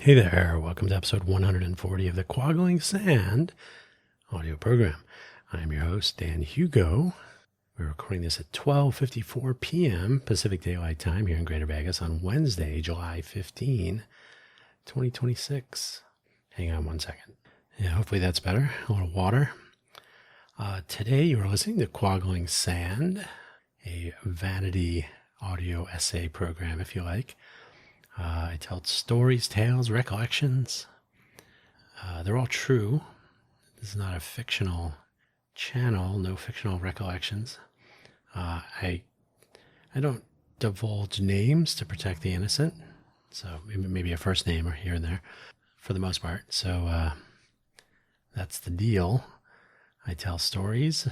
Hey there, welcome to episode 140 of the Quaggling Sand audio program. I'm your host, Dan Hugo. We're recording this at 12:54 p.m. Pacific Daylight Time here in Greater Vegas on Wednesday, July 15, 2026. Hang on one second. Yeah, hopefully that's better. A little water. Today you are listening to Quaggling Sand, a vanity audio essay program, if you like. I tell stories, tales, recollections. They're all true. This is not a fictional channel, no fictional recollections. I don't divulge names to protect the innocent. So maybe a first name or here and there for the most part. So that's the deal. I tell stories,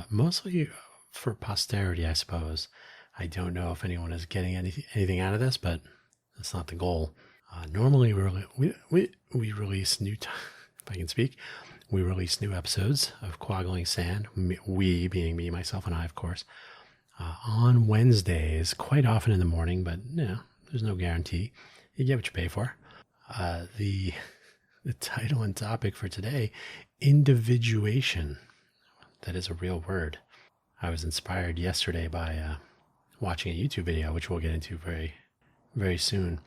mostly for posterity, I suppose. I don't know if anyone is getting anything out of this, but that's not the goal. Normally, we release new, if I can speak, we release new episodes of Quaggling Sand, we being me, myself, and I, of course, on Wednesdays, quite often in the morning, but there's no guarantee. You get what you pay for. The title and topic for today, Individuation. That is a real word. I was inspired yesterday by watching a YouTube video, which we'll get into very soon.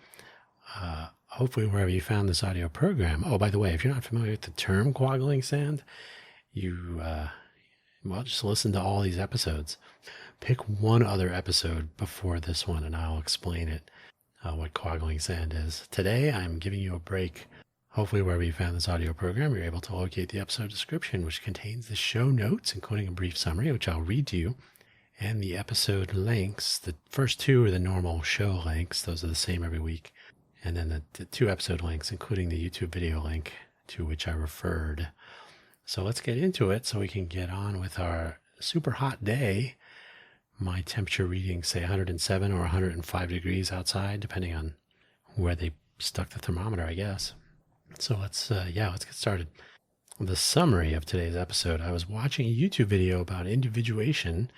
Hopefully wherever you found this audio program. Oh, by the way, if you're not familiar with the term Quaggling Sand, you just listen to all these episodes. Pick one other episode before this one and I'll explain it, what Quaggling Sand is. Today I'm giving you a break. Hopefully wherever you found this audio program, you're able to locate the episode description, which contains the show notes, including a brief summary, which I'll read to you, and the episode links. The first two are the normal show links. Those are the same every week. And then the two episode links, including the YouTube video link to which I referred. So let's get into it so we can get on with our super hot day. My temperature readings say 107 or 105 degrees outside, depending on where they stuck the thermometer, I guess. So let's get started. The summary of today's episode. I was watching a YouTube video about individuation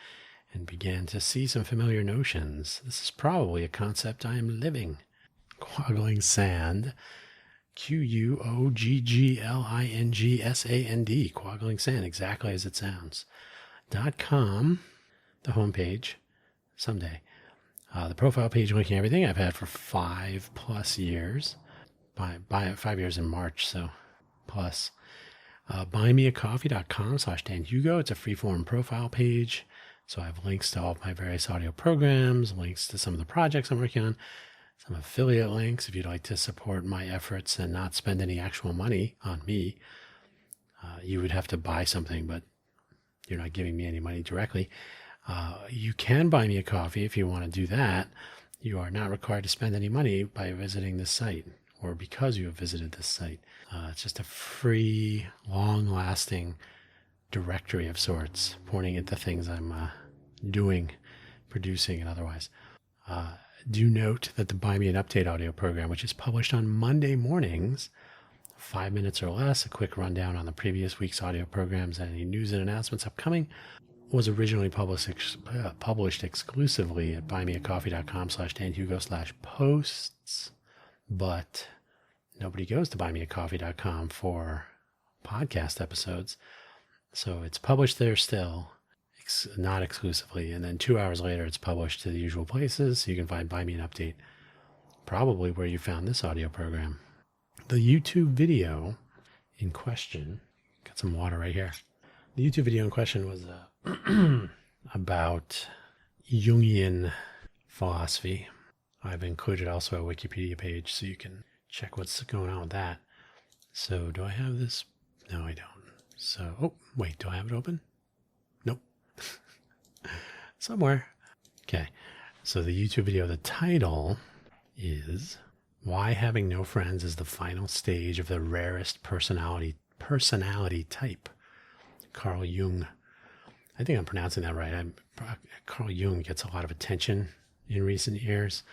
and began to see some familiar notions. This is probably a concept I am living. Quaggling Sand, QUOGGLINGSAND, Quaggling Sand, exactly as it sounds. .com, the homepage, someday. The profile page linking everything I've had for 5+ years. By 5 years in March, so plus. Buymeacoffee.com/Dan Hugo. It's a freeform profile page. So I have links to all of my various audio programs, links to some of the projects I'm working on, some affiliate links if you'd like to support my efforts and not spend any actual money on me. You would have to buy something, but you're not giving me any money directly. You can buy me a coffee if you want to do that. You are not required to spend any money by visiting this site or because you have visited this site. It's just a free, long-lasting directory of sorts, pointing at the things I'm doing, producing, and otherwise. Do note that the Buy Me an Update audio program, which is published on Monday mornings, 5 minutes or less, a quick rundown on the previous week's audio programs and any news and announcements upcoming, was originally published exclusively at buymeacoffee.com/danhugo/posts, but nobody goes to buymeacoffee.com for podcast episodes. So it's published there still, not exclusively. And then 2 hours later, it's published to the usual places. So you can find Buy Me an Update, probably where you found this audio program. The YouTube video in question, got some water right here. The YouTube video in question was about Jungian philosophy. I've included also a Wikipedia page so you can check what's going on with that. So do I have this? No, I don't. So, oh, wait, do I have it open? Nope. Somewhere. Okay. So the YouTube video, the title is Why Having No Friends is the Final Stage of the Rarest Personality Type. Carl Jung. I think I'm pronouncing that right. Carl Jung gets a lot of attention in recent years.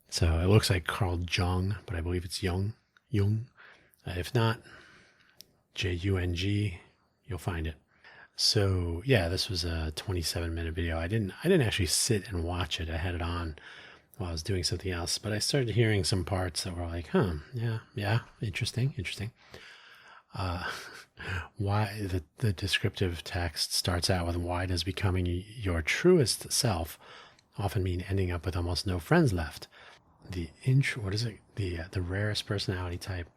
So it looks like Carl Jung, but I believe it's Jung. If not, Jung, you'll find it. So yeah, this was a 27-minute video. I didn't actually sit and watch it. I had it on while I was doing something else, but I started hearing some parts that were like, yeah, interesting. Uh, why the descriptive text starts out with, why does becoming your truest self often mean ending up with almost no friends left? What is it? The rarest personality type,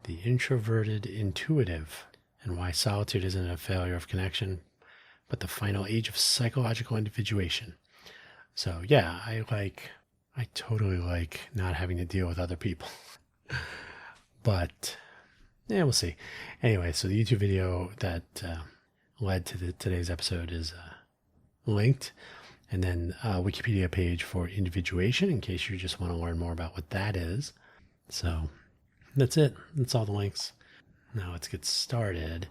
the introverted intuitive, and why solitude isn't a failure of connection, but the final age of psychological individuation. So yeah, I totally like not having to deal with other people. But yeah, we'll see. Anyway, so the YouTube video that led to today's episode is linked, and then a Wikipedia page for individuation in case you just want to learn more about what that is. So that's it. That's all the links. Now let's get started.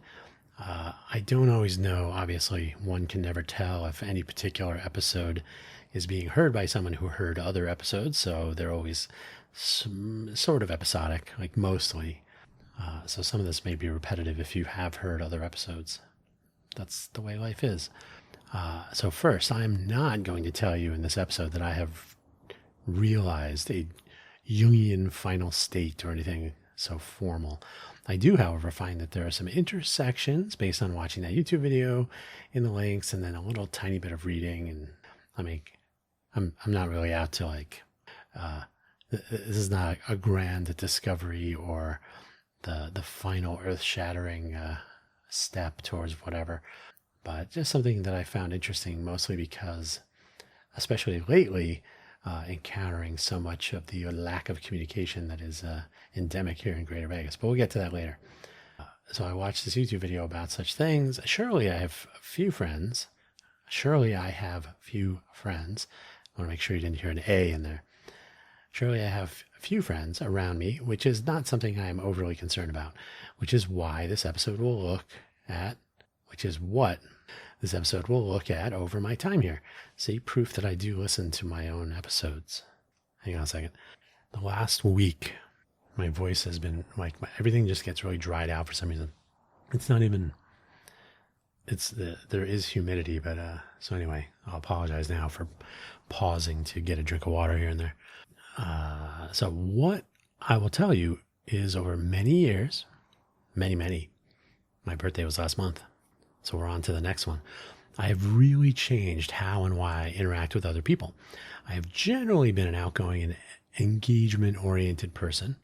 I don't always know. Obviously, one can never tell if any particular episode is being heard by someone who heard other episodes, so they're always sort of episodic, like mostly. So some of this may be repetitive if you have heard other episodes. That's the way life is. So first, I'm not going to tell you in this episode that I have realized a Jungian final state or anything so formal. I do, however, find that there are some intersections based on watching that YouTube video in the links, and then a little tiny bit of reading. And I mean, I'm not really out to this is not a grand discovery or the final earth-shattering step towards whatever, but just something that I found interesting, mostly because, especially lately, encountering so much of the lack of communication that is endemic here in Greater Vegas. But we'll get to that later. So I watched this YouTube video about such things. Surely I have few friends. I want to make sure you didn't hear an A in there. Surely I have a few friends around me, which is not something I am overly concerned about, which is what this episode will look at over my time here. See, proof that I do listen to my own episodes. Hang on a second. The last week, my voice has been everything just gets really dried out for some reason. There is humidity, but so anyway, I'll apologize now for pausing to get a drink of water here and there. So what I will tell you is, over many years, many, my birthday was last month, so we're on to the next one. I have really changed how and why I interact with other people. I have generally been an outgoing and engagement-oriented person.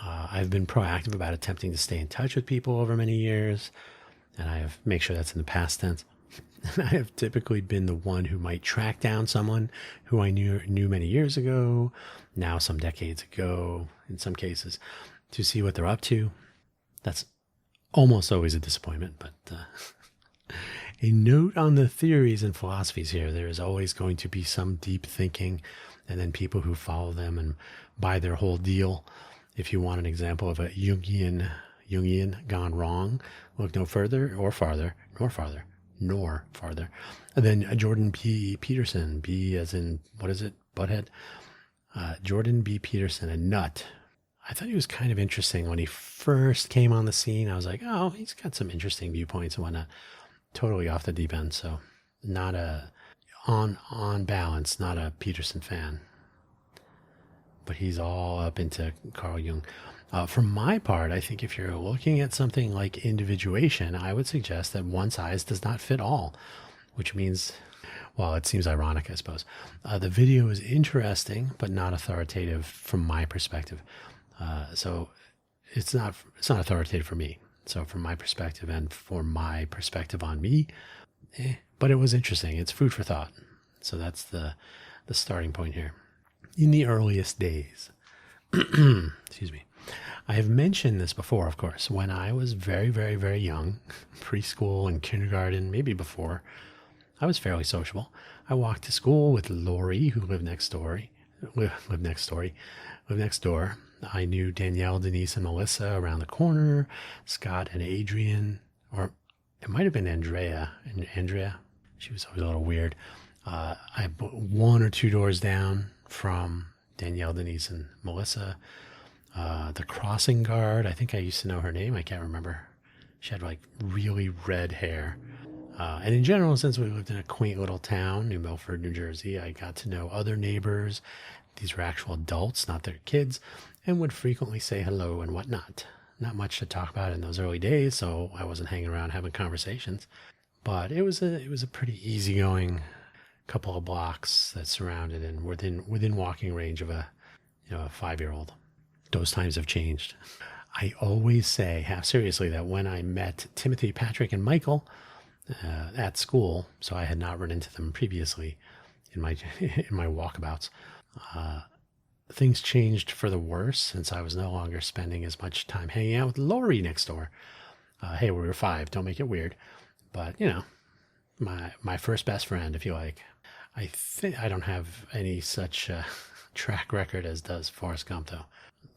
I've been proactive about attempting to stay in touch with people over many years, and I have make sure that's in the past tense. I have typically been the one who might track down someone who I knew many years ago, now some decades ago, in some cases, to see what they're up to. That's almost always a disappointment, but a note on the theories and philosophies here. There is always going to be some deep thinking, and then people who follow them and buy their whole deal. If you want an example of a Jungian gone wrong, look no further or farther, nor farther than Jordan B. Peterson. B as in, what is it, butthead? Jordan B. Peterson, a nut. I thought he was kind of interesting when he first came on the scene. I was like, oh, he's got some interesting viewpoints and whatnot. Totally off the deep end. So not on balance, not a Peterson fan, but he's all up into Carl Jung. For my part, I think if you're looking at something like individuation, I would suggest that one size does not fit all, which means, well, it seems ironic, I suppose. The video is interesting, but not authoritative from my perspective. So it's not authoritative for me. So from my perspective and for my perspective on me, but it was interesting. It's food for thought. So that's the starting point here. In the earliest days, excuse me, I have mentioned this before, of course, when I was very, very, very young, preschool and kindergarten, maybe before, I was fairly sociable. I walked to school with Lori, who lived next door. I knew Danielle, Denise, and Melissa around the corner, Scott and Adrian, or it might have been Andrea. She was always a little weird. I one or two doors down from Danielle, Denise, and Melissa. The crossing guard, I think I used to know her name. I can't remember. She had like really red hair. And in general, since we lived in a quaint little town, New Milford, New Jersey, I got to know other neighbors, these were actual adults, not their kids, and would frequently say hello and whatnot. Not much to talk about in those early days, so I wasn't hanging around having conversations. But it was a pretty easygoing couple of blocks that surrounded and within walking range of a 5-year-old. Those times have changed. I always say, half seriously, that when I met Timothy, Patrick, and Michael at school, so I had not run into them previously in my walkabouts, things changed for the worse since I was no longer spending as much time hanging out with Lori next door. Hey, we were 5. Don't make it weird. But, my first best friend, if you like. I think I don't have any such track record as does Forrest Gump, though.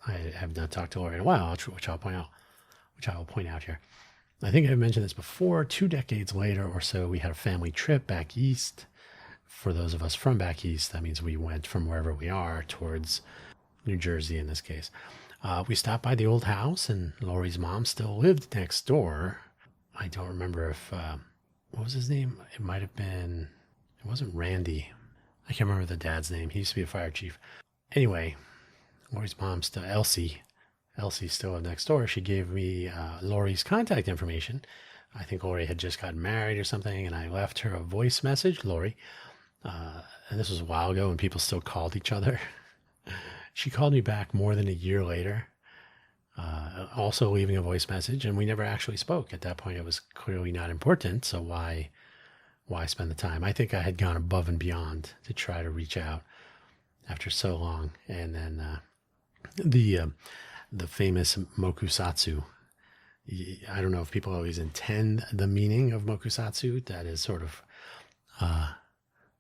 I have not talked to Lori in a while, which I will point out here. I think I've mentioned this before. 2 decades later or so, we had a family trip back east. For those of us from back east, that means we went from wherever we are towards New Jersey in this case. We stopped by the old house, and Lori's mom still lived next door. I don't remember if, what was his name? It might have been, it wasn't Randy. I can't remember the dad's name. He used to be a fire chief. Anyway, Lori's mom still, Elsie still lived next door. She gave me Lori's contact information. I think Lori had just gotten married or something, and I left her a voice message, Lori. And this was a while ago when people still called each other. She called me back more than a year later, also leaving a voice message, and we never actually spoke. At that point, it was clearly not important, so why spend the time? I think I had gone above and beyond to try to reach out after so long. And then the famous mokusatsu. I don't know if people always intend the meaning of mokusatsu. That is sort of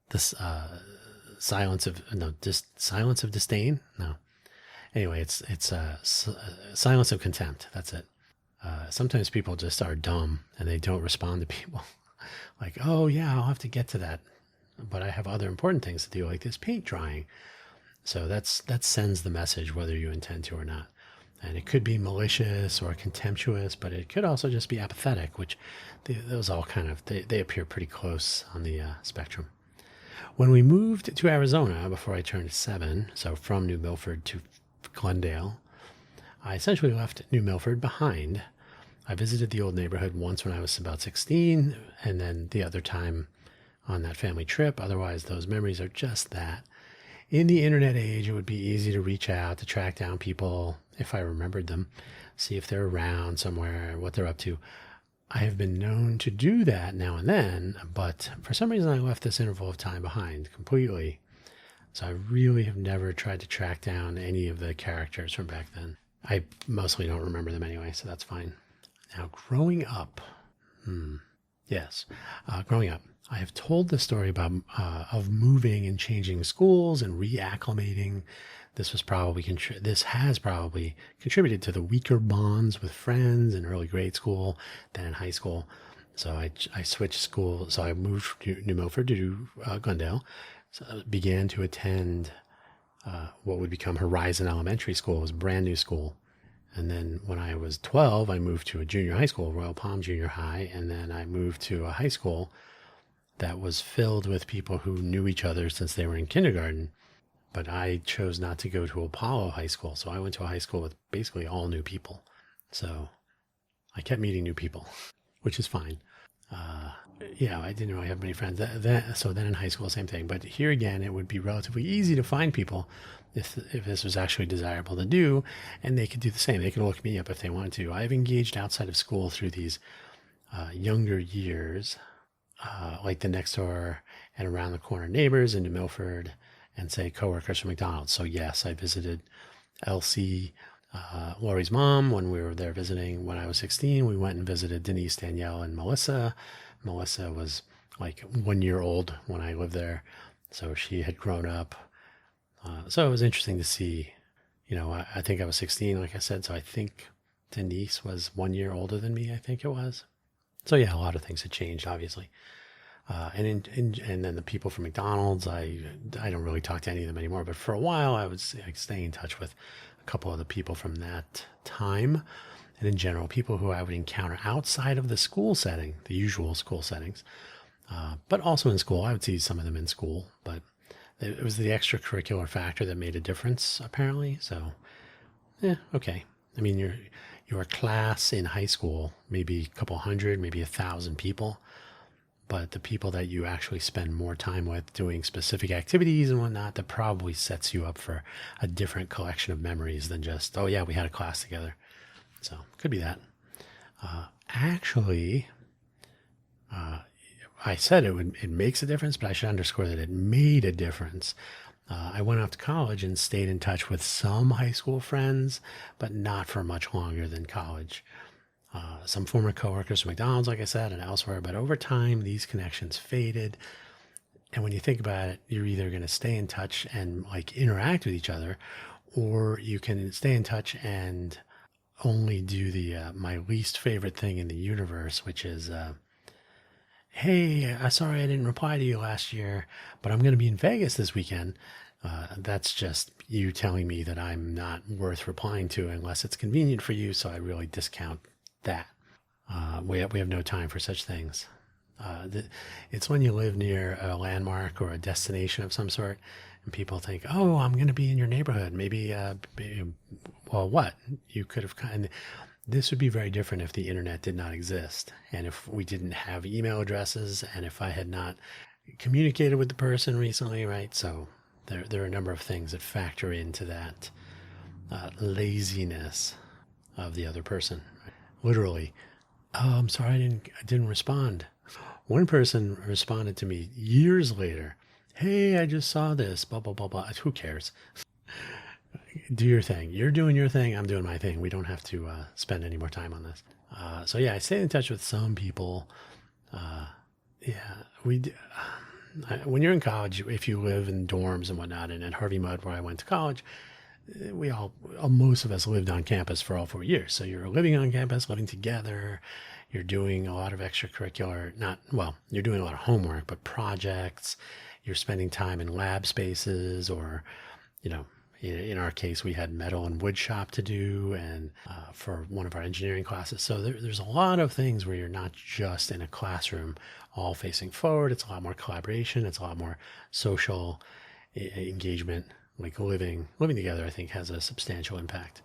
this silence of disdain. No. Anyway, it's silence of contempt. That's it. Sometimes people just are dumb and they don't respond to people. Like, oh yeah, I'll have to get to that, but I have other important things to do, like this paint drying. So that sends the message whether you intend to or not. And it could be malicious or contemptuous, but it could also just be apathetic, which those all kind of, they appear pretty close on the spectrum. When we moved to Arizona before I turned 7, so from New Milford to Glendale, I essentially left New Milford behind. I visited the old neighborhood once when I was about 16, and then the other time on that family trip. Otherwise, those memories are just that. In the internet age, it would be easy to reach out, to track down people, if I remembered them, see if they're around somewhere, what they're up to. I have been known to do that now and then, but for some reason I left this interval of time behind completely. So I really have never tried to track down any of the characters from back then. I mostly don't remember them anyway, so that's fine. Now, growing up, growing up, I have told the story about of moving and changing schools and reacclimating. This has probably contributed to the weaker bonds with friends in early grade school than in high school. So I switched school. So I moved from New Milford to Glendale. So I began to attend what would become Horizon Elementary School. It was a brand new school. And then when I was 12, I moved to a junior high school, Royal Palm Junior High. And then I moved to a high school that was filled with people who knew each other since they were in kindergarten. But I chose not to go to Apollo High School. So I went to a high school with basically all new people. So I kept meeting new people, which is fine. I didn't really have many friends. So then in high school, same thing. But here again, it would be relatively easy to find people if this was actually desirable to do. And they could do the same. They could look me up if they wanted to. I've engaged outside of school through these younger years, like the next door and around the corner neighbors in New Milford, and say coworkers from McDonald's. So yes, I visited Elsie, Lori's mom, when we were there visiting. When I was 16, we went and visited Denise, Danielle, and Melissa. Melissa was like 1 year old when I lived there, so she had grown up. So it was interesting to see, I think I was 16, like I said, so I think Denise was 1 year older than me, I think it was. So yeah, a lot of things had changed, obviously. And then the people from McDonald's, I don't really talk to any of them anymore, but for a while I was staying in touch with a couple of the people from that time. And in general, people who I would encounter outside of the school setting, the usual school settings. But also in school, I would see some of them in school, but It was the extracurricular factor that made a difference, apparently. So, yeah, okay. I mean, your class in high school, maybe a couple hundred, maybe 1,000 people, but the people that you actually spend more time with doing specific activities and whatnot, that probably sets you up for a different collection of memories than just, oh yeah, we had a class together. So could be that. Actually, I said it makes a difference, but I should underscore that it made a difference. I went off to college and stayed in touch with some high school friends, but not for much longer than college. Some former coworkers from McDonald's, like I said, and elsewhere, but over time, these connections faded. And when you think about it, you're either going to stay in touch and like interact with each other, or you can stay in touch and only do the my least favorite thing in the universe, which is, hey, sorry I didn't reply to you last year, but I'm going to be in Vegas this weekend. That's just you telling me that I'm not worth replying to unless it's convenient for you. So I really discount that. We have no time for such things. It's when you live near a landmark or a destination of some sort, and people think, "Oh, I'm going to be in your neighborhood. Maybe, well, what you could have." And this would be very different if the internet did not exist, and if we didn't have email addresses, and if I had not communicated with the person recently, right? So there are a number of things that factor into that laziness of the other person. Right? Literally, oh, I'm sorry, I didn't respond. One person responded to me years later. Hey, I just saw this, blah, blah, blah, blah. Who cares? Do your thing. You're doing your thing. I'm doing my thing. We don't have to spend any more time on this. So yeah, I stay in touch with some people. Yeah, when you're in college, if you live in dorms and whatnot, and at Harvey Mudd, where I went to college, most of us lived on campus for all 4 years. So you're living on campus, living together. You're doing a lot of extracurricular, you're doing a lot of homework, but projects. You're spending time in lab spaces, or, in our case, we had metal and wood shop to do, and for one of our engineering classes. So there's a lot of things where you're not just in a classroom all facing forward. It's a lot more collaboration. It's a lot more social engagement. Like living together, I think, has a substantial impact.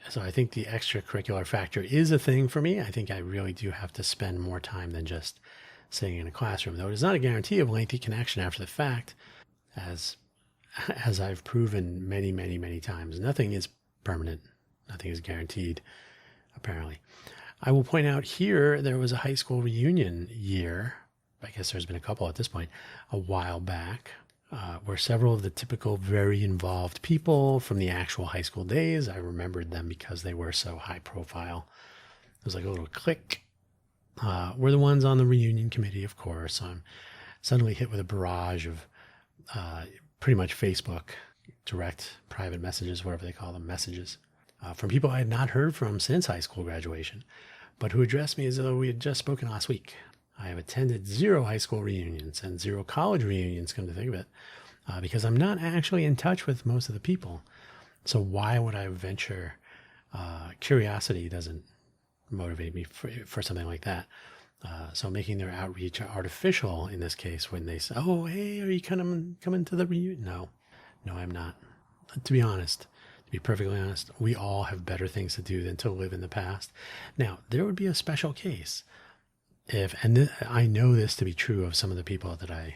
So I think the extracurricular factor is a thing for me. I think I really do have to spend more time than just sitting in a classroom, though it is not a guarantee of lengthy connection after the fact, as I've proven many, many, many times. Nothing is permanent. Nothing is guaranteed, apparently. I will point out here, there was a high school reunion year. I guess there's been a couple at this point, a while back, where several of the typical very involved people from the actual high school days, I remembered them because they were so high profile. It was like a little clique. Were the ones on the reunion committee, of course. I'm suddenly hit with a barrage of pretty much Facebook, direct private messages, whatever they call them, messages, from people I had not heard from since high school graduation, but who addressed me as though we had just spoken last week. I have attended 0 high school reunions and 0 college reunions, come to think of it, because I'm not actually in touch with most of the people. So why would I venture? Curiosity doesn't motivate me for something like that. So making their outreach artificial in this case, when they say, "Oh, hey, are you coming to the reunion?" No, I'm not. To be honest, to be perfectly honest, we all have better things to do than to live in the past. Now, there would be a special case I know this to be true of some of the people that I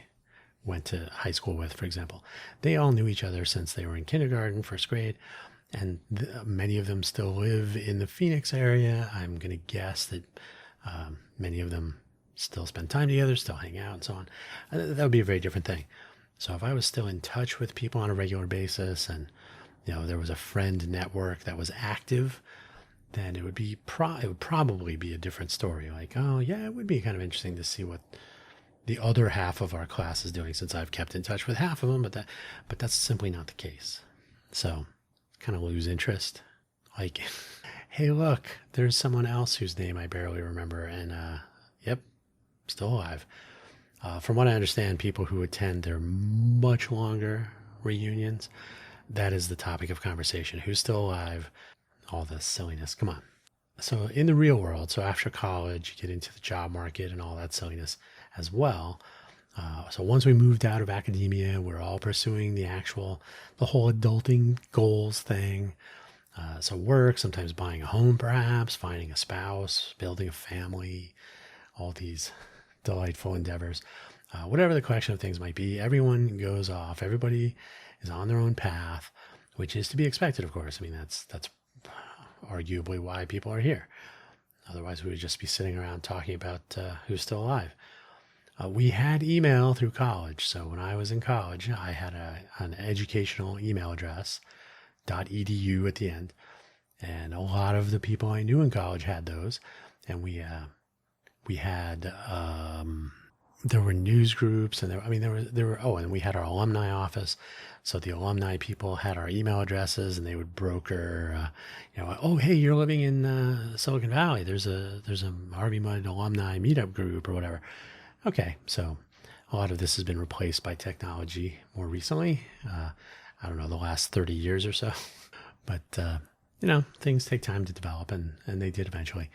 went to high school with, for example. They all knew each other since they were in kindergarten, first grade, and many of them still live in the Phoenix area. I'm going to guess that many of them still spend time together, still hang out, and so on. That would be a very different thing. So if I was still in touch with people on a regular basis, and there was a friend network that was active, then it would probably be a different story. Like, oh yeah, it would be kind of interesting to see what the other half of our class is doing, since I've kept in touch with half of them, but that's simply not the case. So kind of lose interest. Like, hey, look, there's someone else whose name I barely remember, and yep, still alive. From what I understand, people who attend their much longer reunions, that is the topic of conversation. Who's still alive? All this silliness. Come on. So in the real world, so after college, you get into the job market and all that silliness as well. So once we moved out of academia, we're all pursuing the whole adulting goals thing. So work, sometimes buying a home, perhaps, finding a spouse, building a family, all these delightful endeavors. Whatever the collection of things might be, everyone goes off. Everybody is on their own path, which is to be expected, of course. I mean, that's arguably why people are here. Otherwise, we would just be sitting around talking about who's still alive. We had email through college. So when I was in college, I had an educational email address, .edu at the end. And a lot of the people I knew in college had those. And we had, there were news groups and and we had our alumni office. So the alumni people had our email addresses and they would broker, oh, hey, you're living in Silicon Valley. There's a Harvey Mudd alumni meetup group or whatever. Okay, so a lot of this has been replaced by technology more recently. I don't know, the last 30 years or so. But, things take time to develop, and they did eventually.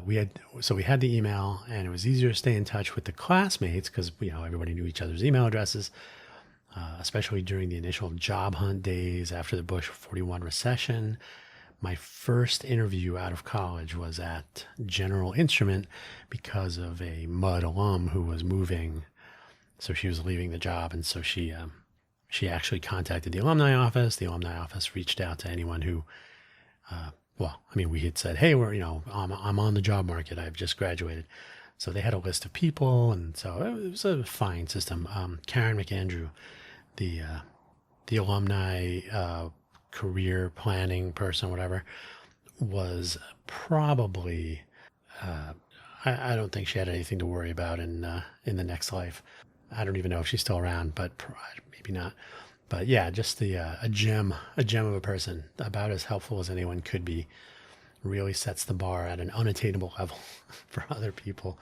We had the email, and it was easier to stay in touch with the classmates because, everybody knew each other's email addresses, especially during the initial job hunt days after the Bush 41 recession. My first interview out of college was at General Instrument because of a Mudd alum who was moving. So she was leaving the job. And so she actually contacted the alumni office. The alumni office reached out to anyone who, we had said, hey, I'm on the job market. I've just graduated. So they had a list of people. And so it was a fine system. Karen McAndrew, the alumni, career planning person, whatever, was probably, I don't think she had anything to worry about in the next life. I don't even know if she's still around, but maybe not. But yeah, just a gem of a person, about as helpful as anyone could be. Really sets the bar at an unattainable level for other people.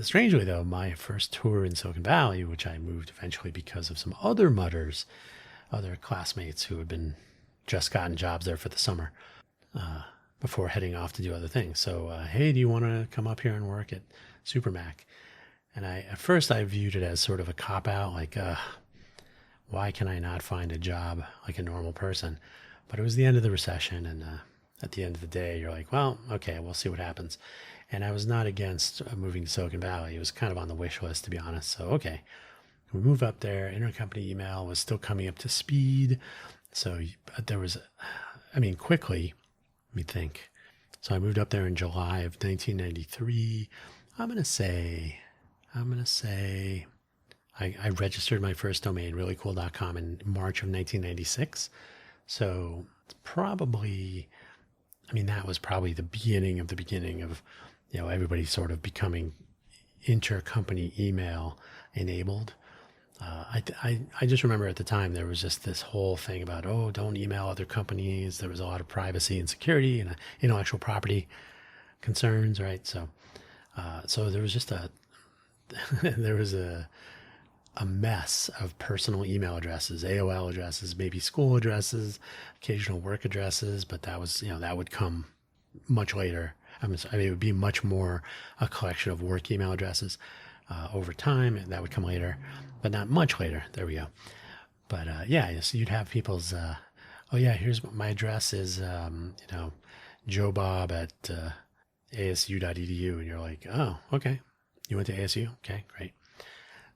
Strangely though, my first tour in Silicon Valley, which I moved eventually because of some other Mudders, other classmates who had just gotten jobs there for the summer, before heading off to do other things. So, hey, do you want to come up here and work at Supermac? And at first I viewed it as sort of a cop-out, like, why can I not find a job like a normal person? But it was the end of the recession, and at the end of the day, you're like, well, okay, we'll see what happens. And I was not against moving to Silicon Valley. It was kind of on the wish list, to be honest. So, okay. We moved up there. Intercompany email was still coming up to speed. So there was, quickly, let me think. So I moved up there in July of 1993. I'm going to say I registered my first domain, reallycool.com, in March of 1996. So probably, that was probably the beginning of everybody sort of becoming intercompany email enabled. I just remember at the time there was just this whole thing about, don't email other companies. There was a lot of privacy and security and intellectual property concerns, right? So there was just a mess of personal email addresses, AOL addresses, maybe school addresses, occasional work addresses, but that was, that would come much later. It would be much more a collection of work email addresses. Over time, and that would come later, but not much later. There we go. But so you'd have people's, here's my address is, Joe Bob at asu.edu, and you're like, oh, okay, you went to ASU, okay, great.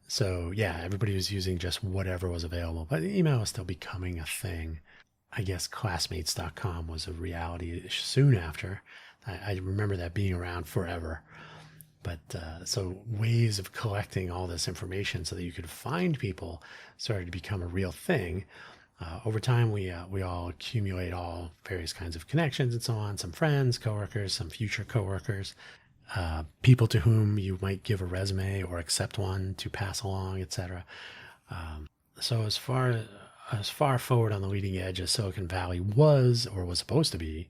So yeah, everybody was using just whatever was available, but email was still becoming a thing. I guess classmates.com was a reality soon after. I remember that being around forever. But so ways of collecting all this information so that you could find people started to become a real thing. Over time, we all accumulate all various kinds of connections and so on, some friends, coworkers, some future coworkers, people to whom you might give a resume or accept one to pass along, etc. So as far forward on the leading edge as Silicon Valley was supposed to be,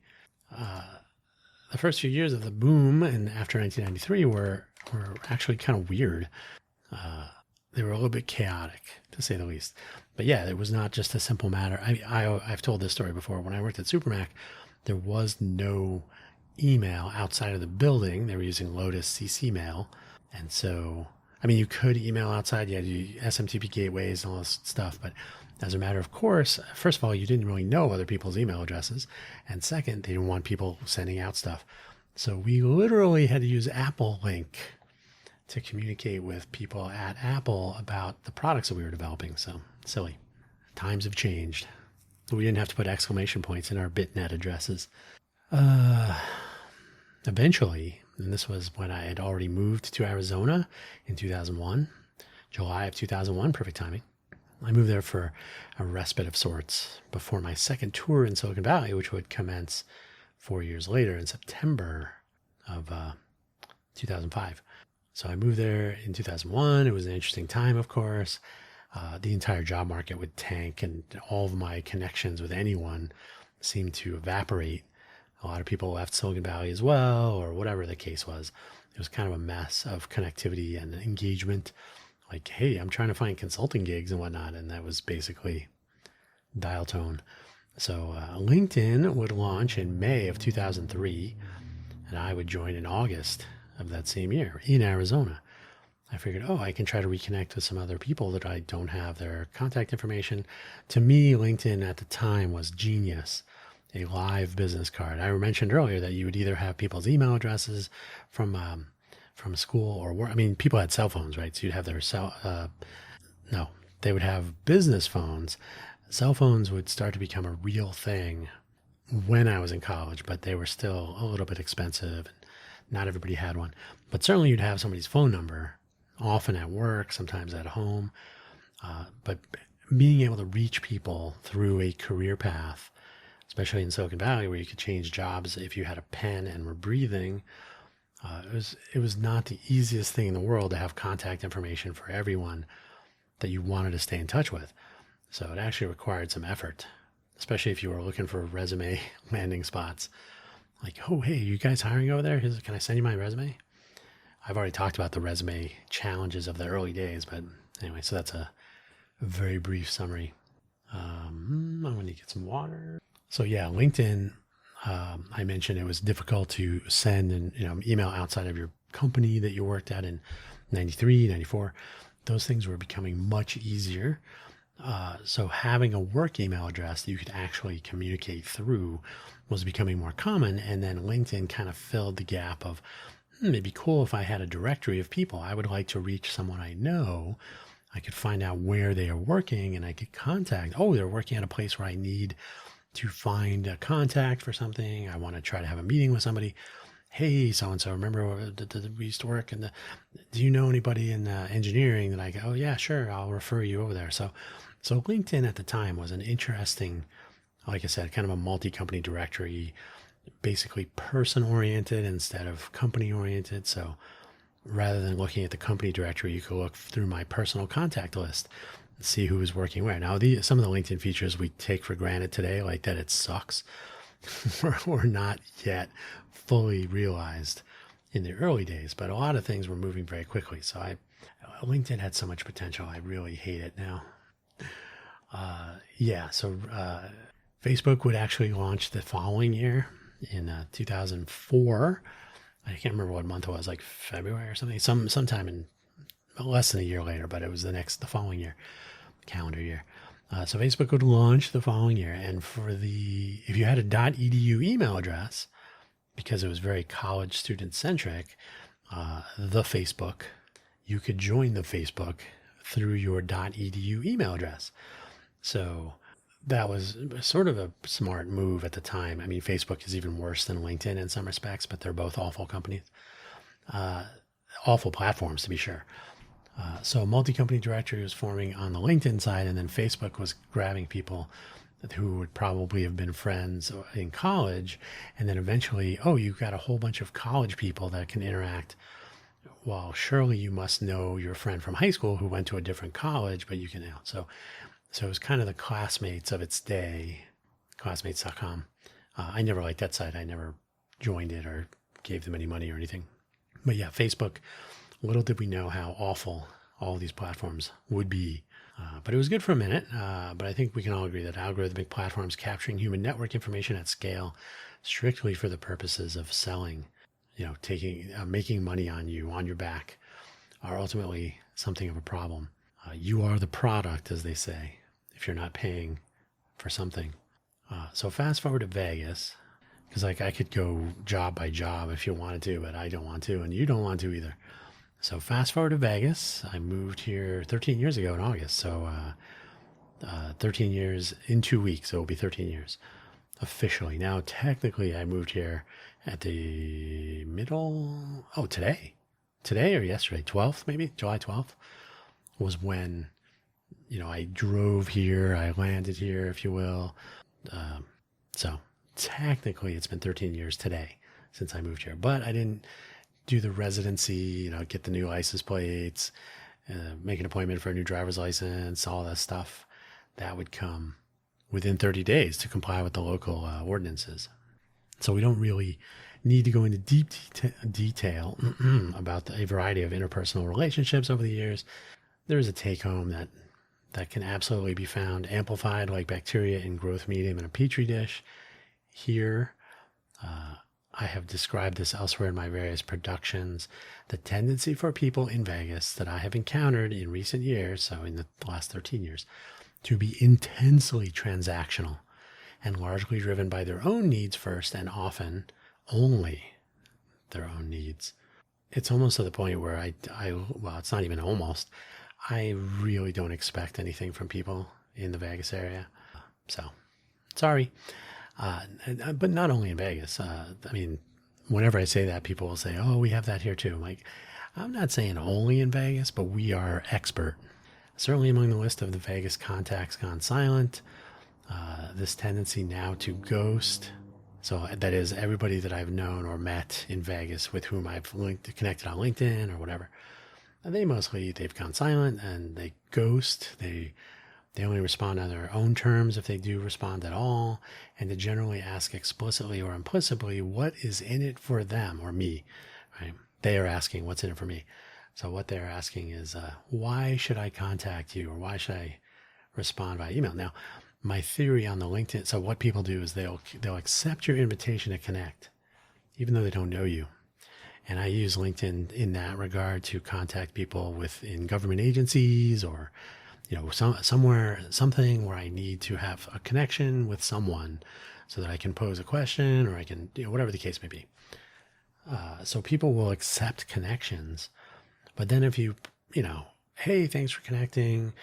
the first few years of the boom and after 1993 were actually kind of weird. They were a little bit chaotic, to say the least. But yeah, it was not just a simple matter. I've told this story before. When I worked at Supermac, there was no email outside of the building. They were using Lotus CC Mail. And so, I mean, you could email outside, you had SMTP gateways and all this stuff, but as a matter of course, first of all, you didn't really know other people's email addresses. And second, they didn't want people sending out stuff. So we literally had to use Apple Link to communicate with people at Apple about the products that we were developing. So silly. Times have changed. We didn't have to put exclamation points in our BitNet addresses. Eventually, and this was when I had already moved to Arizona in 2001, July of 2001, perfect timing. I moved there for a respite of sorts before my second tour in Silicon Valley, which would commence 4 years later in September of 2005. So I moved there in 2001. It was an interesting time, of course. The entire job market would tank, and all of my connections with anyone seemed to evaporate. A lot of people left Silicon Valley as well, or whatever the case was. It was kind of a mess of connectivity and engagement. Like, hey, I'm trying to find consulting gigs and whatnot. And that was basically dial tone. So LinkedIn would launch in May of 2003, and I would join in August of that same year in Arizona. I figured, I can try to reconnect with some other people that I don't have their contact information. To me, LinkedIn at the time was genius, a live business card. I mentioned earlier that you would either have people's email addresses from school or work. I mean, people had cell phones, right? So you'd have their they would have business phones. Cell phones would start to become a real thing when I was in college, but they were still a little bit expensive. Not everybody had one, but certainly you'd have somebody's phone number, often at work, sometimes at home. But being able to reach people through a career path, especially in Silicon Valley, where you could change jobs if you had a pen and were breathing, it was not the easiest thing in the world to have contact information for everyone that you wanted to stay in touch with. So it actually required some effort, especially if you were looking for resume landing spots. Like, oh, hey, you guys hiring over there? Can I send you my resume? I've already talked about the resume challenges of the early days, but anyway, so that's a very brief summary. I'm going to get some water. So yeah, LinkedIn, I mentioned it was difficult to send an email outside of your company that you worked at in 93, 94. Those things were becoming much easier. So having a work email address that you could actually communicate through was becoming more common. And then LinkedIn kind of filled the gap of, it'd be cool if I had a directory of people. I would like to reach someone I know. I could find out where they are working and I could contact, they're working at a place where I need to find a contact for something. I want to try to have a meeting with somebody. Hey, so-and-so, remember we used to work do you know anybody in engineering that I go, oh yeah, sure, I'll refer you over there. So LinkedIn at the time was an interesting, like I said, kind of a multi-company directory, basically person-oriented instead of company-oriented. So rather than looking at the company directory, you could look through my personal contact list and see who is working where. Now, some of the LinkedIn features we take for granted today, like that it sucks, were not yet fully realized in the early days, but a lot of things were moving very quickly. So LinkedIn had so much potential. I really hate it now. Facebook would actually launch the following year in 2004. I can't remember what month it was, like February or something, sometime in less than a year later, but it was the following year, calendar year. So Facebook would launch the following year. And if you had a .edu email address, because it was very college student centric, the Facebook, you could join the Facebook through your .edu email address. So that was sort of a smart move at the time. I mean, Facebook is even worse than LinkedIn in some respects, but they're both awful companies, awful platforms to be sure. So a multi-company directory was forming on the LinkedIn side, and then Facebook was grabbing people who would probably have been friends in college. And then eventually, you've got a whole bunch of college people that can interact. Well, surely you must know your friend from high school who went to a different college, but you can now. So it was kind of the classmates of its day, classmates.com. I never liked that site. I never joined it or gave them any money or anything. But yeah, Facebook, little did we know how awful all these platforms would be. But it was good for a minute. But I think we can all agree that algorithmic platforms capturing human network information at scale strictly for the purposes of selling, making money on you, on your back, are ultimately something of a problem. You are the product, as they say, if you're not paying for something. So fast forward to Vegas, because like I could go job by job if you wanted to, but I don't want to, and you don't want to either. So fast forward to Vegas. I moved here 13 years ago in August. So 13 years in 2 weeks. So it'll be 13 years officially. Now, technically, I moved here at the middle. Oh, today or yesterday, 12th, maybe July 12th was when, I drove here. I landed here, if you will. So technically it's been 13 years today since I moved here, but I didn't do the residency, get the new license plates, make an appointment for a new driver's license, all that stuff. That would come within 30 days to comply with the local ordinances. So we don't really need to go into deep detail about a variety of interpersonal relationships over the years. There's a take home that can absolutely be found amplified like bacteria in growth medium in a petri dish. Here, I have described this elsewhere in my various productions. The tendency for people in Vegas that I have encountered in recent years, so in the last 13 years, to be intensely transactional and largely driven by their own needs first and often only their own needs. It's almost to the point where well, it's not even almost. I really don't expect anything from people in the Vegas area. So, sorry. But not only in Vegas. Whenever I say that, people will say, oh, we have that here too. I'm not saying only in Vegas, but we are expert. Certainly among the list of the Vegas contacts gone silent, this tendency now to ghost. So that is everybody that I've known or met in Vegas with whom I've connected on LinkedIn or whatever. They've gone silent and they ghost. They only respond on their own terms if they do respond at all, and to generally ask explicitly or implicitly what is in it for them or me. Right? They are asking what's in it for me. So what they're asking is, why should I contact you, or why should I respond by email? Now, my theory on the LinkedIn, so what people do is they'll accept your invitation to connect, even though they don't know you. And I use LinkedIn in that regard to contact people within government agencies or, something where I need to have a connection with someone so that I can pose a question or I can, whatever the case may be. So people will accept connections, but then if you, hey, thanks for connecting.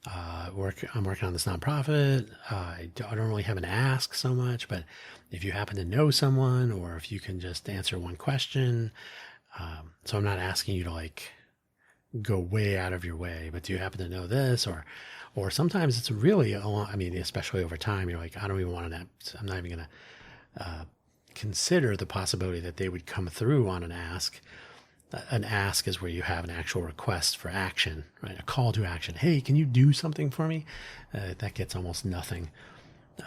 I'm working on this nonprofit. I don't really have an ask so much, but if you happen to know someone or if you can just answer one question, so I'm not asking you to go way out of your way, but do you happen to know this? Or sometimes it's really, especially over time, you're like, I don't even want to, I'm not even going to consider the possibility that they would come through on an ask. An ask is where you have an actual request for action, right? A call to action. Hey, can you do something for me? That gets almost nothing.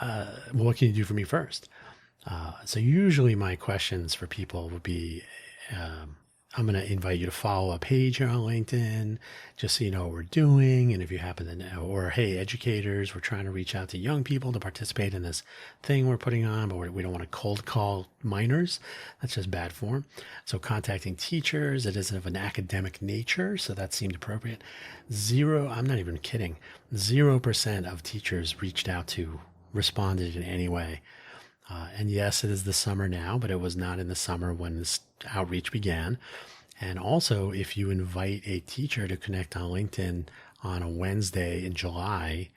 Well, what can you do for me first? So usually my questions for people would be, I'm going to invite you to follow a page here on LinkedIn, just so you know what we're doing. And if you happen to know, or hey, educators, we're trying to reach out to young people to participate in this thing we're putting on, but we don't want to cold call minors. That's just bad form. So contacting teachers, it is of an academic nature, so that seemed appropriate. I'm not even kidding, 0% of teachers reached out to, responded in any way. And yes, it is the summer now, but it was not in the summer when this outreach began. And also, if you invite a teacher to connect on LinkedIn on a Wednesday in July,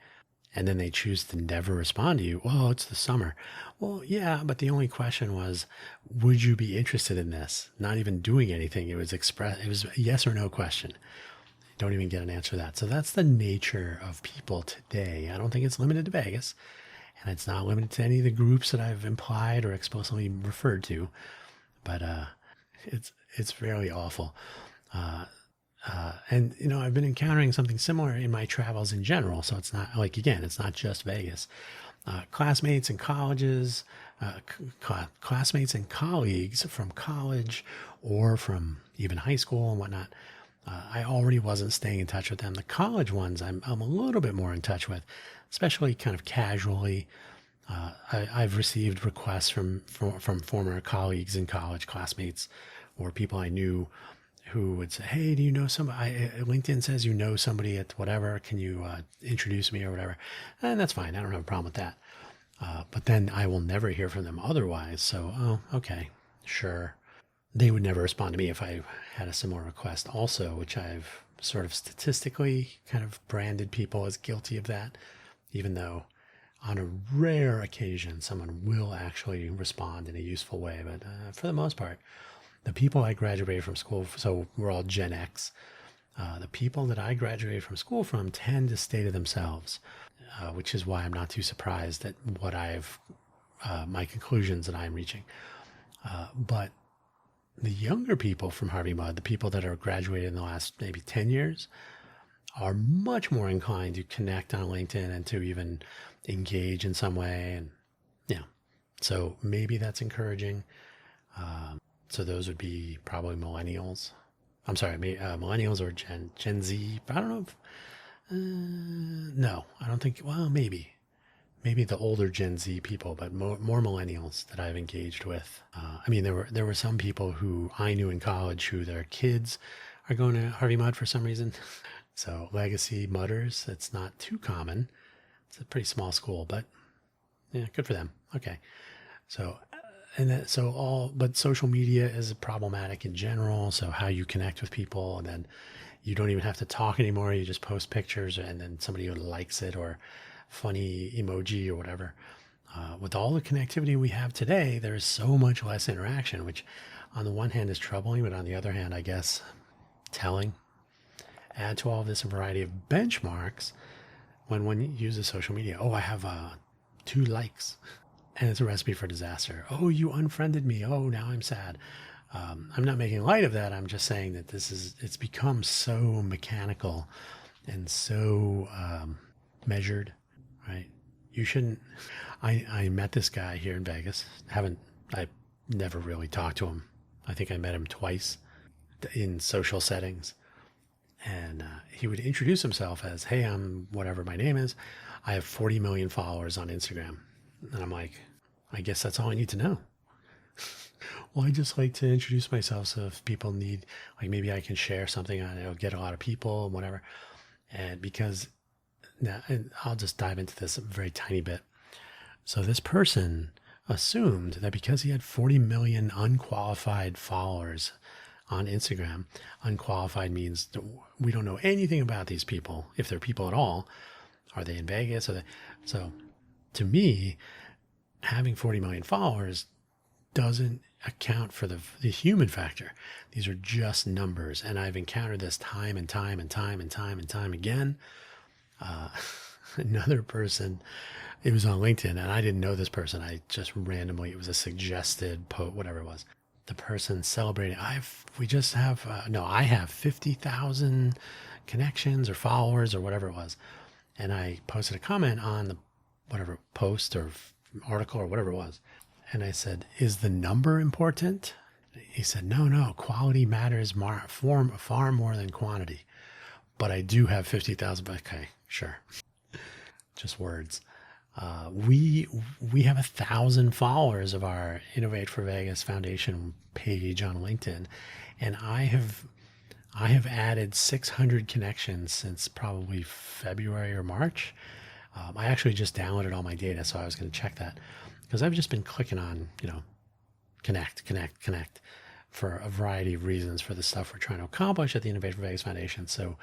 and then they choose to never respond to you, well, it's the summer. Well, yeah, but the only question was, would you be interested in this? Not even doing anything. It was a yes or no question. Don't even get an answer to that. So that's the nature of people today. I don't think it's limited to Vegas. And it's not limited to any of the groups that I've implied or explicitly referred to, but it's fairly awful. And I've been encountering something similar in my travels in general. So it's not it's not just Vegas. Classmates and colleges, classmates and colleagues from college or from even high school and whatnot. I already wasn't staying in touch with them. The college ones I'm a little bit more in touch with, especially kind of casually. I've received requests from former colleagues in college, classmates, or people I knew who would say, hey, do you know somebody? LinkedIn says you know somebody at whatever. Can you introduce me or whatever? And that's fine. I don't have a problem with that. But then I will never hear from them otherwise. So, oh, okay, sure. They would never respond to me if I had a similar request also, which I've sort of statistically kind of branded people as guilty of that, even though on a rare occasion someone will actually respond in a useful way. But for the most part, the people I graduated from school, so we're all Gen X, the people that I graduated from school from tend to stay to themselves, which is why I'm not too surprised at what my conclusions that I'm reaching. But the younger people from Harvey Mudd, the people that are graduated in the last maybe 10 years, are much more inclined to connect on LinkedIn and to even engage in some way. And yeah, so maybe that's encouraging. So those would be probably millennials. I'm sorry, millennials or Gen Z. I don't know if, no, I don't think, well, maybe the older Gen Z people, but more millennials that I've engaged with. I mean, there were some people who I knew in college who their kids are going to Harvey Mudd for some reason. So legacy Mudders, it's not too common. It's a pretty small school, but yeah, good for them. Okay. So, but social media is problematic in general. So how you connect with people, and then you don't even have to talk anymore. You just post pictures and then somebody likes it or funny emoji or whatever. With all the connectivity we have today, there is so much less interaction, which on the one hand is troubling, but on the other hand, I guess, telling. Add to all of this a variety of benchmarks when one uses social media. Oh, I have 2 likes. And it's a recipe for disaster. Oh, you unfriended me. Oh, now I'm sad. I'm not making light of that. I'm just saying that it's become so mechanical and so measured, right? You shouldn't. I met this guy here in Vegas. I never really talked to him. I think I met him twice in social settings. And he would introduce himself as, hey, I'm whatever my name is. I have 40 million followers on Instagram. And I'm like, I guess that's all I need to know. Well, I just like to introduce myself. So if people need, like, maybe I can share something on it, it'll get a lot of people and whatever. And because now, and I'll just dive into this a very tiny bit. So this person assumed that because he had 40 million unqualified followers on Instagram, unqualified means we don't know anything about these people, if they're people at all. Are they in Vegas? So to me, having 40 million followers doesn't account for the human factor. These are just numbers. And I've encountered this time and time again. Another person, it was on LinkedIn, and I didn't know this person. I just randomly, it was a suggested post, whatever it was. The person celebrating, I have 50,000 connections or followers or whatever it was. And I posted a comment on the whatever post or article or whatever it was. And I said, is the number important? He said, no, quality matters far more than quantity. But I do have 50,000. Okay, sure. Just words. We have 1,000 followers of our Innovate for Vegas Foundation page on LinkedIn. And I have added 600 connections since probably February or March. I actually just downloaded all my data, so I was going to check that because I've just been clicking on, connect for a variety of reasons for the stuff we're trying to accomplish at the Innovate for Vegas Foundation. So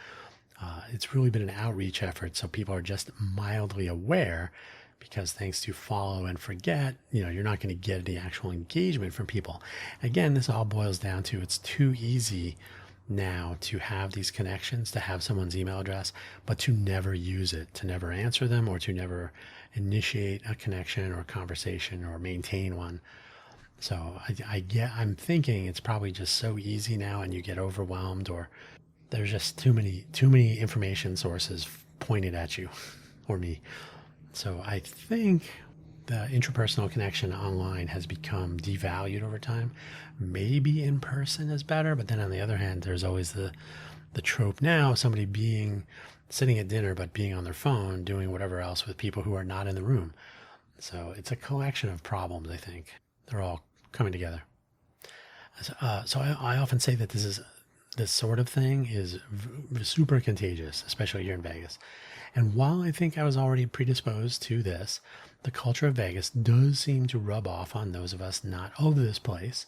it's really been an outreach effort. So people are just mildly aware because thanks to follow and forget, you're not going to get any actual engagement from people. Again, this all boils down to it's too easy now to have these connections, to have someone's email address, but to never use it, to never answer them, or to never initiate a connection or a conversation or maintain one. So I'm thinking it's probably just so easy now, and you get overwhelmed, or there's just too many information sources pointed at you or me. So I think the interpersonal connection online has become devalued over time. Maybe in person is better, but then on the other hand, there's always the trope now, somebody sitting at dinner, but being on their phone, doing whatever else with people who are not in the room. So it's a collection of problems, I think. They're all coming together. So I often say that this is this sort of thing is super contagious, especially here in Vegas. And while I think I was already predisposed to this, the culture of Vegas does seem to rub off on those of us not of this place.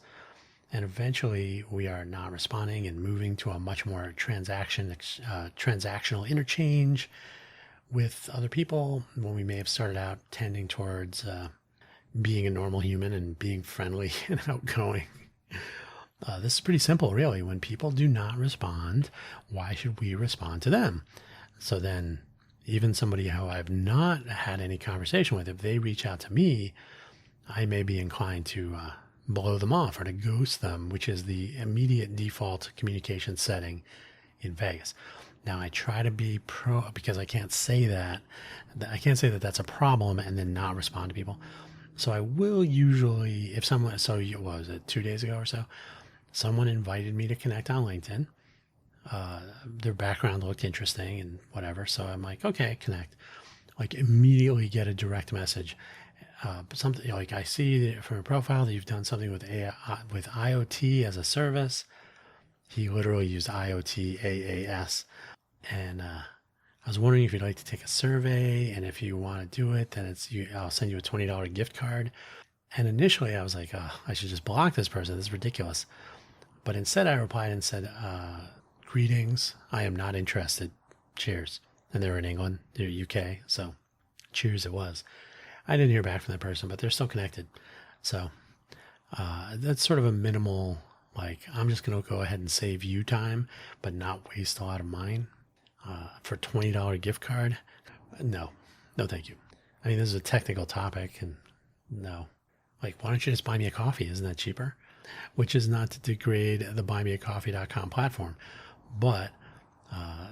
And eventually we are not responding and moving to a much more transactional interchange with other people when we may have started out tending towards being a normal human and being friendly and outgoing. This is pretty simple, really. When people do not respond, why should we respond to them? So then, even somebody who I've not had any conversation with, if they reach out to me, I may be inclined to blow them off or to ghost them, which is the immediate default communication setting in Vegas. Now, I try to be because I can't say that. I can't say that that's a problem and then not respond to people. So I will usually, if someone, so what was it, 2 days ago or so, someone invited me to connect on LinkedIn. Their background looked interesting and whatever. So I'm like, okay, connect. Like immediately get a direct message. Something like I see from a profile that you've done something with with IoT as a service. He literally used IoT AAS. And I was wondering if you'd like to take a survey, and if you want to do it, then I'll send you a $20 gift card. And initially I was like, oh, I should just block this person. This is ridiculous. But instead I replied and said, greetings, I am not interested. Cheers. And they're in England, they're UK, so cheers it was. I didn't hear back from that person, but they're still connected. So that's sort of a minimal, like, I'm just going to go ahead and save you time, but not waste a lot of mine. For $20 gift card? No, thank you. I mean, this is a technical topic, and no. Like, why don't you just buy me a coffee? Isn't that cheaper? Which is not to degrade the buymeacoffee.com platform. But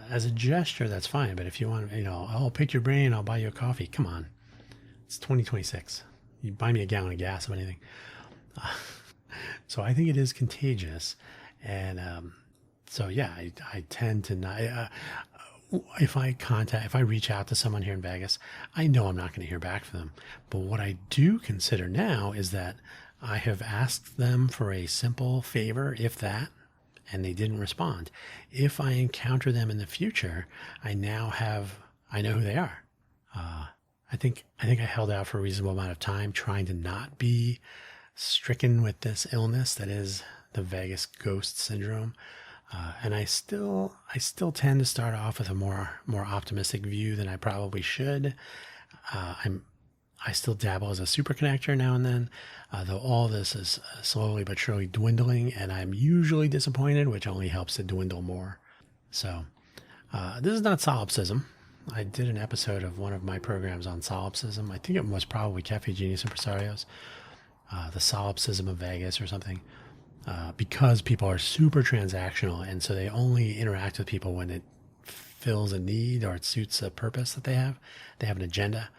as a gesture, that's fine. But if you want, I'll pick your brain, I'll buy you a coffee. Come on. It's 2026. You buy me a gallon of gas or anything. So I think it is contagious. And so, yeah, I tend to not... if I reach out to someone here in Vegas, I know I'm not going to hear back from them. But what I do consider now is that I have asked them for a simple favor, if that, and they didn't respond. If I encounter them in the future, I know who they are. I think I held out for a reasonable amount of time, trying to not be stricken with this illness that is the Vegas ghost syndrome. And I still tend to start off with a more optimistic view than I probably should. I still dabble as a super connector now and then, though all this is slowly but surely dwindling, and I'm usually disappointed, which only helps it dwindle more. So this is not solipsism. I did an episode of one of my programs on solipsism. I think it was probably Cafe Genius Impresarios, the solipsism of Vegas or something. Because people are super transactional, and so they only interact with people when it fills a need or it suits a purpose that they have. They have an agenda.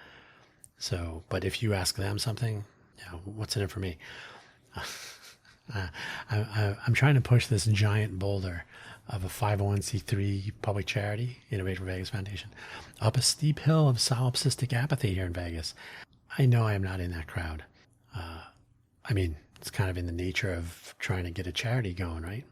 So, but if you ask them something, what's in it for me? I'm trying to push this giant boulder of a 501c3 public charity, Innovate for Vegas Foundation, up a steep hill of solipsistic apathy here in Vegas. I know I am not in that crowd. I mean, it's kind of in the nature of trying to get a charity going, right?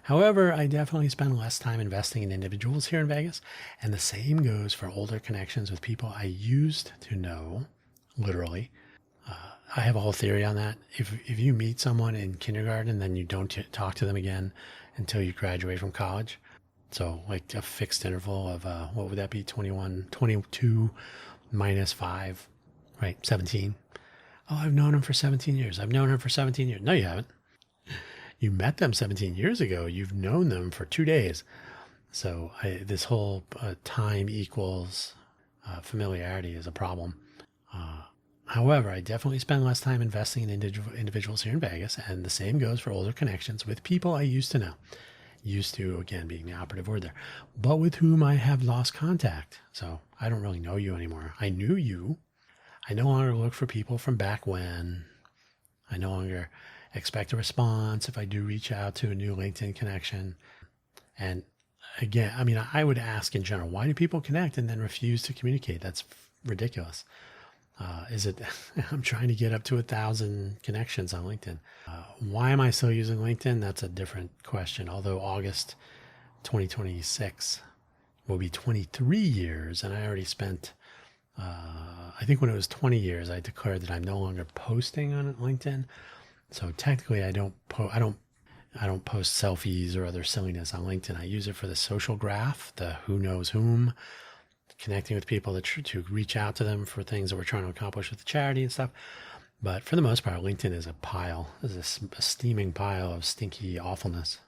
However, I definitely spend less time investing in individuals here in Vegas, and the same goes for older connections with people I used to know, literally. I have a whole theory on that. If you meet someone in kindergarten, then you don't talk to them again until you graduate from college. So like a fixed interval of, what would that be? 22 minus 5, right? 17. Oh, I've known him for 17 years. I've known her for 17 years. No, you haven't. You met them 17 years ago. You've known them for 2 days. So this whole time equals familiarity is a problem. However, I definitely spend less time investing in individuals here in Vegas, and the same goes for older connections with people I used to know. Used to, again, being the operative word there, but with whom I have lost contact. So I don't really know you anymore. I knew you. I no longer look for people from back when. I no longer expect a response if I do reach out to a new LinkedIn connection. And again, I would ask in general, why do people connect and then refuse to communicate? That's ridiculous. Is it, I'm trying to get up to 1,000 connections on LinkedIn. Why am I still using LinkedIn? That's a different question. Although August 2026 will be 23 years, and I already spent, I think when it was 20 years, I declared that I'm no longer posting on LinkedIn. So technically, I don't post selfies or other silliness on LinkedIn. I use it for the social graph, the who knows whom, connecting with people to reach out to them for things that we're trying to accomplish with the charity and stuff. But for the most part, LinkedIn is a steaming pile of stinky awfulness.